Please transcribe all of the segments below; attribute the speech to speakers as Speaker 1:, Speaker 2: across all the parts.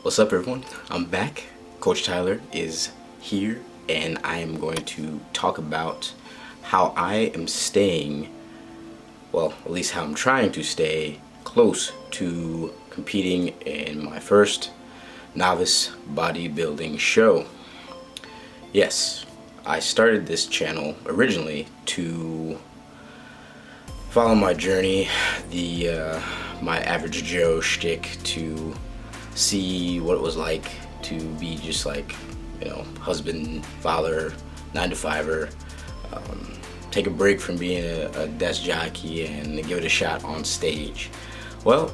Speaker 1: What's up, everyone? I'm back. Coach Tyler is here, and I am going to talk about how I am staying, well, at least how I'm trying to stay close to competing in my first novice bodybuilding show. Yes, I started this channel originally to follow my journey, my average Joe shtick, to see what it was like to be just like, husband, father, 9-to-5er, take a break from being a desk jockey and give it a shot on stage. Well,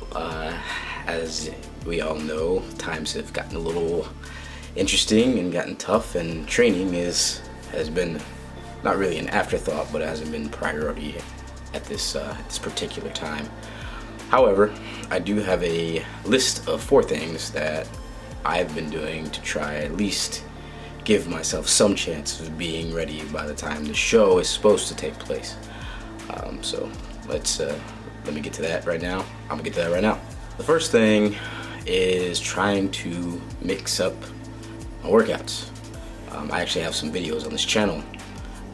Speaker 1: as we all know, times have gotten a little interesting and gotten tough, and training has been not really an afterthought, but it hasn't been priority at this particular time. However, I do have a list of 4 things that I've been doing to try at least give myself some chance of being ready by the time the show is supposed to take place. So let me get to that right now. I'm gonna get to that right now. The first thing is trying to mix up my workouts. I actually have some videos on this channel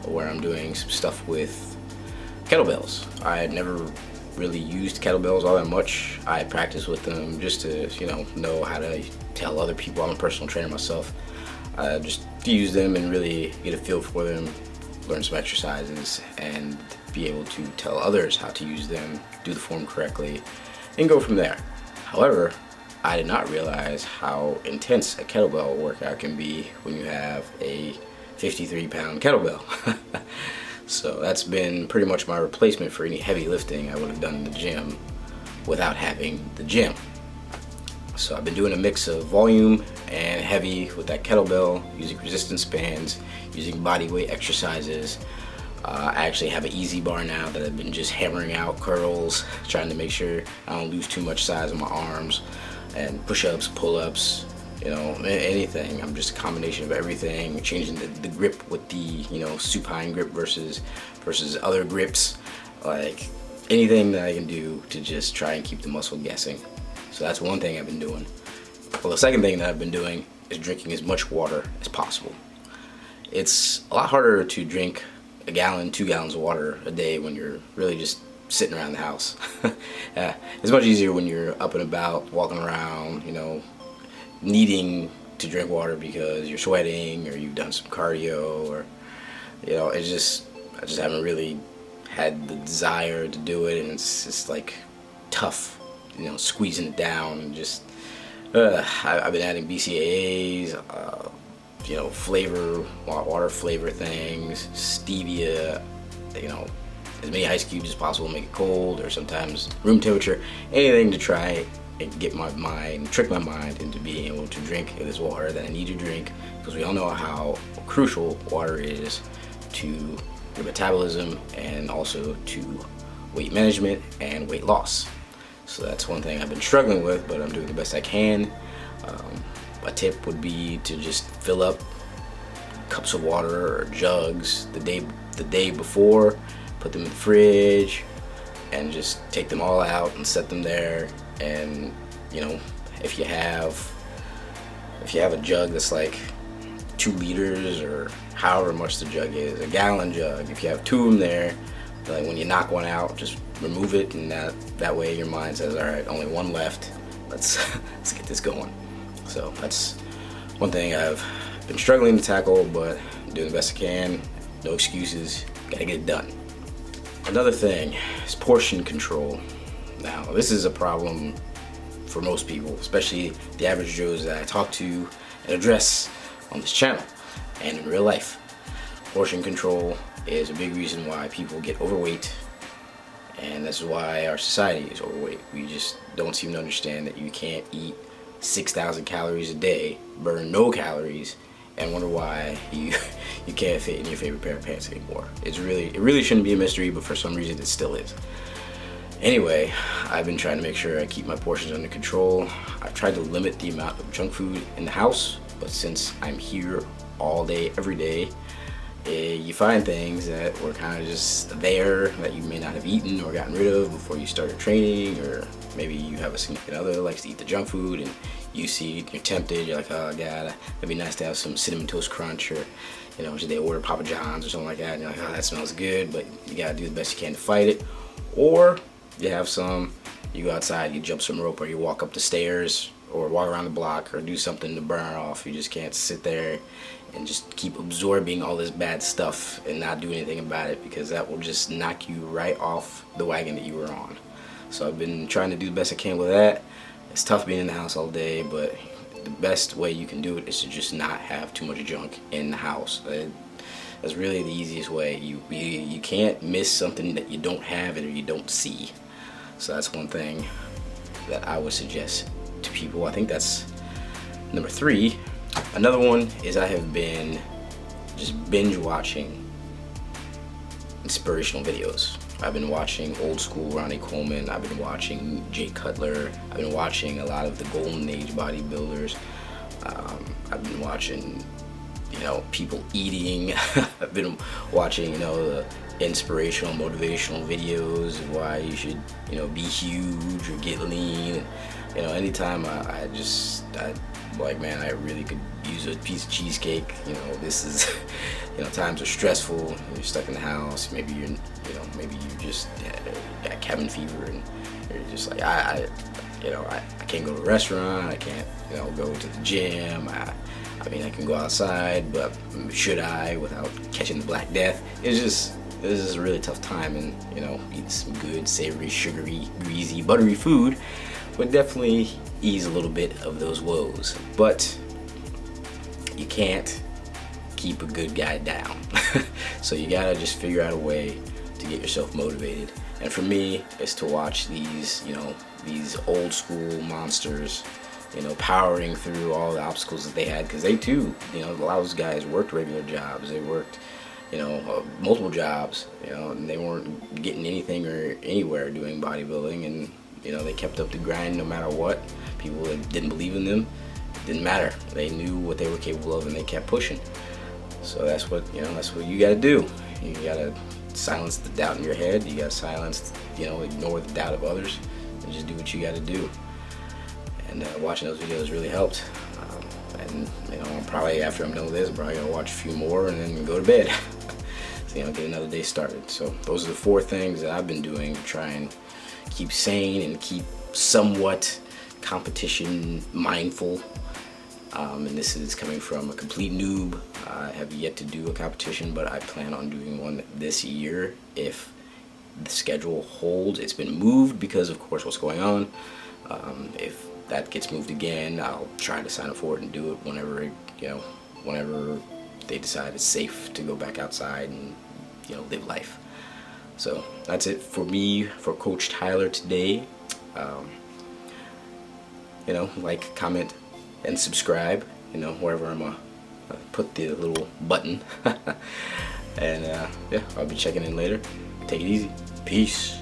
Speaker 1: where I'm doing some stuff with kettlebells. I had never really used kettlebells all that much. I practice with them just to know how to tell other people. I'm a personal trainer myself. Just to use them and really get a feel for them, learn some exercises, and be able to tell others how to use them, do the form correctly, and go from there. However, I did not realize how intense a kettlebell workout can be when you have a 53-pound kettlebell. So that's been pretty much my replacement for any heavy lifting I would have done in the gym without having the gym. So I've been doing a mix of volume and heavy with that kettlebell, using resistance bands, using body weight exercises. I actually have an easy bar now that I've been just hammering out curls, trying to make sure I don't lose too much size on my arms, and push-ups, pull-ups, anything. I'm just a combination of everything, changing the grip with the supine grip versus other grips, like anything that I can do to just try and keep the muscle guessing. So that's one thing I've been doing. Well, the second thing that I've been doing is drinking as much water as possible. It's a lot harder to drink a gallon, 2 gallons of water a day when you're really just sitting around the house. It's much easier when you're up and about, walking around, needing to drink water because you're sweating or you've done some cardio, or I just haven't really had the desire to do it, and it's just like tough, squeezing it down, and just I've been adding BCAAs, water flavor things, stevia, as many ice cubes as possible, make it cold, or sometimes room temperature, anything to try and get my mind, trick my mind into being able to drink this water that I need to drink, because we all know how crucial water is to your metabolism and also to weight management and weight loss. So that's one thing I've been struggling with, but I'm doing the best I can. A tip would be to just fill up cups of water or jugs the day before, put them in the fridge, and just take them all out and set them there. And if you have a jug that's like 2 liters or however much the jug is, a gallon jug, if you have 2 of them there, like when you knock one out, just remove it, and that way your mind says, all right, only 1 left, let's get this going. So that's one thing I've been struggling to tackle, but I'm doing the best I can. No excuses, gotta get it done. Another thing is portion control. Now, this is a problem for most people, especially the average Joes that I talk to and address on this channel and in real life. Portion control is a big reason why people get overweight, and this is why our society is overweight. We just don't seem to understand that you can't eat 6,000 calories a day, burn no calories, and wonder why you can't fit in your favorite pair of pants anymore. It really shouldn't be a mystery, but for some reason it still is. Anyway, I've been trying to make sure I keep my portions under control. I've tried to limit the amount of junk food in the house, but since I'm here all day, every day, you find things that were kind of just there that you may not have eaten or gotten rid of before you started training, or maybe you have a significant other that likes to eat the junk food and you see, you're tempted, you're like, oh god, it'd be nice to have some Cinnamon Toast Crunch, or you know, should they order Papa John's or something like that, and you're like, oh, that smells good, but you gotta do the best you can to fight it. Or you have some, you go outside, you jump some rope, or you walk up the stairs, or walk around the block, or do something to burn it off. You just can't sit there and just keep absorbing all this bad stuff and not do anything about it, because that will just knock you right off the wagon that you were on. So I've been trying to do the best I can with that. It's tough being in the house all day, but the best way you can do it is to just not have too much junk in the house. That's really the easiest way. You can't miss something that you don't have it or you don't see. So that's one thing that I would suggest to people. I think that's number 3. Another one is I have been just binge watching inspirational videos. I've been watching old school Ronnie Coleman. I've been watching Jay Cutler. I've been watching a lot of the golden age bodybuilders. I've been watching, you know, people eating. I've been watching, you know, the inspirational, motivational videos of why you should, you know, be huge or get lean. You know, anytime I like, man, I really could use a piece of cheesecake. You know, this is, you know, times are stressful. You're stuck in the house. Maybe you just got cabin fever, and you're just like, I can't go to a restaurant. I can't, you know, go to the gym. I mean, I can go outside, but should I without catching the Black Death? This is a really tough time, and you know, eating some good, savory, sugary, greasy, buttery food would definitely ease a little bit of those woes. But you can't keep a good guy down. So you gotta just figure out a way to get yourself motivated. And for me, it's to watch these, you know, these old school monsters, you know, powering through all the obstacles that they had, because they too, you know, a lot of those guys worked regular jobs. They worked, you know, multiple jobs, you know, and they weren't getting anything or anywhere doing bodybuilding, and you know, they kept up the grind no matter what. People that didn't believe in them, it didn't matter. They knew what they were capable of, and they kept pushing. So that's what, you know, that's what you gotta do. You gotta silence the doubt in your head. You gotta silence, you know, ignore the doubt of others, and just do what you gotta do. And watching those videos really helped. And you know, probably after I'm done with this, I'm probably gonna watch a few more and then go to bed. So, you know, get another day started. So those are the 4 things that I've been doing to try and keep sane and keep somewhat competition mindful. And this is coming from a complete noob. I have yet to do a competition, but I plan on doing one this year if the schedule holds. It's been moved because of course what's going on. If that gets moved again, I'll try to sign up for it and do it whenever, you know, whenever they decide it's safe to go back outside and, you know, live life. So that's it for me, for Coach Tyler today. You know, like, comment, and subscribe, you know, wherever I'm gonna put the little button. And yeah, I'll be checking in later. Take it easy. Peace.